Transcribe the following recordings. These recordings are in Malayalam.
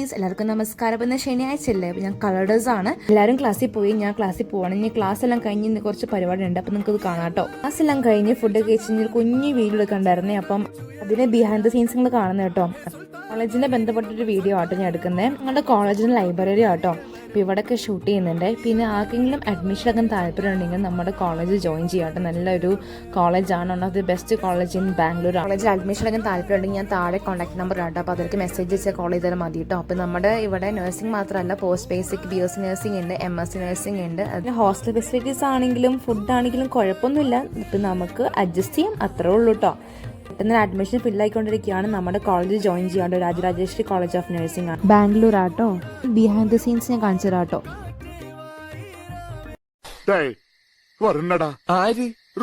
ഗൈസ്, എല്ലാവർക്കും നമസ്കാരം. ഇന്ന് ശനിയാഴ്ചയല്ലേ, അപ്പോൾ ഞാൻ കളേഴ്സ് ആണ്. എല്ലാവരും ക്ലാസ്സിൽ പോയി, ഞാൻ ക്ലാസ്സിൽ പോവാണ്. ഇനി ക്ലാസ് എല്ലാം കഴിഞ്ഞ് ഇന്ന് കുറച്ച് പരിപാടി ഉണ്ട്, അപ്പോൾ നിങ്ങൾക്ക് ഇത് കാണാം കേട്ടോ. ക്ലാസ് എല്ലാം കഴിഞ്ഞ് ഫുഡ് കഴിച്ച് കുഞ്ഞു വീഡിയോ എടുക്കണ്ടായിരുന്നേ, അപ്പം അതിന് ബിഹൈൻഡ് ദ സീൻസ് നിങ്ങൾ കാണുന്നത് കേട്ടോ. കോളേജിനെ ബന്ധപ്പെട്ടൊരു വീഡിയോ ആട്ടോ ഞാൻ എടുക്കുന്നത്. ഞങ്ങളുടെ കോളേജിൻ്റെ ലൈബ്രറി ആട്ടോ. അപ്പോൾ ഇവിടെയൊക്കെ ഷൂട്ട് ചെയ്യുന്നുണ്ട്. പിന്നെ ആർക്കെങ്കിലും അഡ്മിഷൻ ഒക്കെ താല്പര്യം ഉണ്ടെങ്കിൽ നമ്മുടെ കോളേജ് ജോയിൻ ചെയ്യാട്ടോ. നല്ലൊരു കോളേജാണ്, one of the best college in Bangalore. കോളേജിൽ അഡ്മിഷൻ ഒക്കെ താല്പര്യം ഉണ്ടെങ്കിൽ ഞാൻ താഴെ കോൺടാക്ട് നമ്പർ ആട്ടോ, അപ്പോൾ അതിലേക്ക് മെസ്സേജ് അയച്ചാൽ കോൾ ചെയ്താൽ മതി കേട്ടോ. അപ്പോൾ നമ്മുടെ ഇവിടെ നഴ്സിംഗ് മാത്രമല്ല, പോസ്റ്റ് ബേസിക് BSc നഴ്സിംഗ് ഉണ്ട്, MSc നഴ്സിംഗ് ഉണ്ട്. അതിന് ഹോസ്റ്റൽ ഫെസിലിറ്റീസ് ആണെങ്കിലും ഫുഡ് ആണെങ്കിലും കുഴപ്പമൊന്നുമില്ല. ഇപ്പം നമുക്ക് അഡ്ജസ്റ്റ് ചെയ്യാം, അത്രേ ഉള്ളൂ കേട്ടോ. പെട്ടെന്ന് അഡ്മിഷൻ ഫില്ലായിക്കൊണ്ടിരിക്കുകയാണ്. നമ്മുടെ കോളേജ് ജോയിൻ ചെയ്യാണ്ട് രാജരാജേശ്വരി കോളേജ് ഓഫ് നഴ്സിംഗ് ആണ്, ബാംഗ്ലൂർ ആട്ടോ. ബിഹൈൻഡ് ദ സീൻസ് ഞാൻ കാണിച്ചു തരാട്ടോ.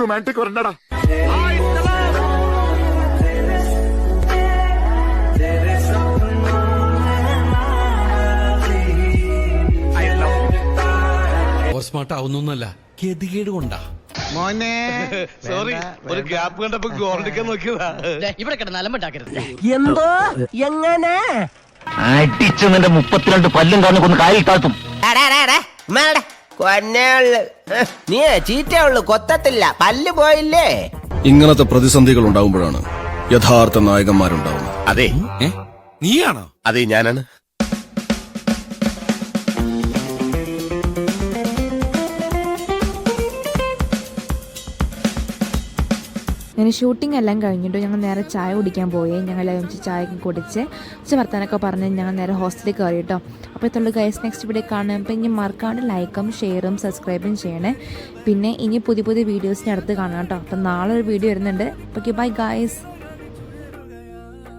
റൊമാൻറ്റിക് വരണ്ടടാ. സ്മാർട്ട് ആവുന്നൊന്നല്ല, ഗതികേട് കൊണ്ടാ മോനെ. സോറി, ഒരു ഗ്യാപ്പ് കണ്ടപ്പോ ഗോൾഡിക്കാൻ നോക്കിയതാ. ഇവിടെ കിടന്ന് അലമ്പുണ്ടാക്കരുത്. എന്തോ എങ്ങനെ അടിച്ചു നിന്റെ 32 പല്ലും കാരണം കൊന്ന് കാലിൽ താഴ്ത്തും. നീ ചീറ്റേ ഉള്ളു, കൊത്തത്തില്ല, പല്ല് പോയില്ലേ. ഇങ്ങനത്തെ പ്രതിസന്ധികൾ ഉണ്ടാകുമ്പോഴാണ് യഥാർത്ഥ നായകന്മാരുണ്ടാവുന്നത്. അതെ, നീയാണോ? അതെ ഞാനാണ്. അങ്ങനെ ഷൂട്ടിംഗ് എല്ലാം കഴിഞ്ഞിട്ട് ഞങ്ങൾ നേരെ ചായ കുടിക്കാൻ പോയി. ഞങ്ങളെല്ലാം ചായയൊക്കെ കുടിച്ച് വർത്താനൊക്കെ പറഞ്ഞ് ഞങ്ങൾ നേരെ ഹോസ്റ്റലിൽ കയറി കേട്ടോ. അപ്പോൾ ഇത്തുള്ളൂ ഗൈസ്, നെക്സ്റ്റ് വീഡിയോ കാണാം. അപ്പോൾ ഇനി മറക്കാണ്ട് ലൈക്കും ഷെയറും സബ്സ്ക്രൈബും ചെയ്യണേ. പിന്നെ ഇനി പുതിയ വീഡിയോസിന് അടുത്ത് കാണാം കേട്ടോ. അപ്പം നാളെ ഒരു വീഡിയോ വരുന്നുണ്ട്. Okay, bye guys.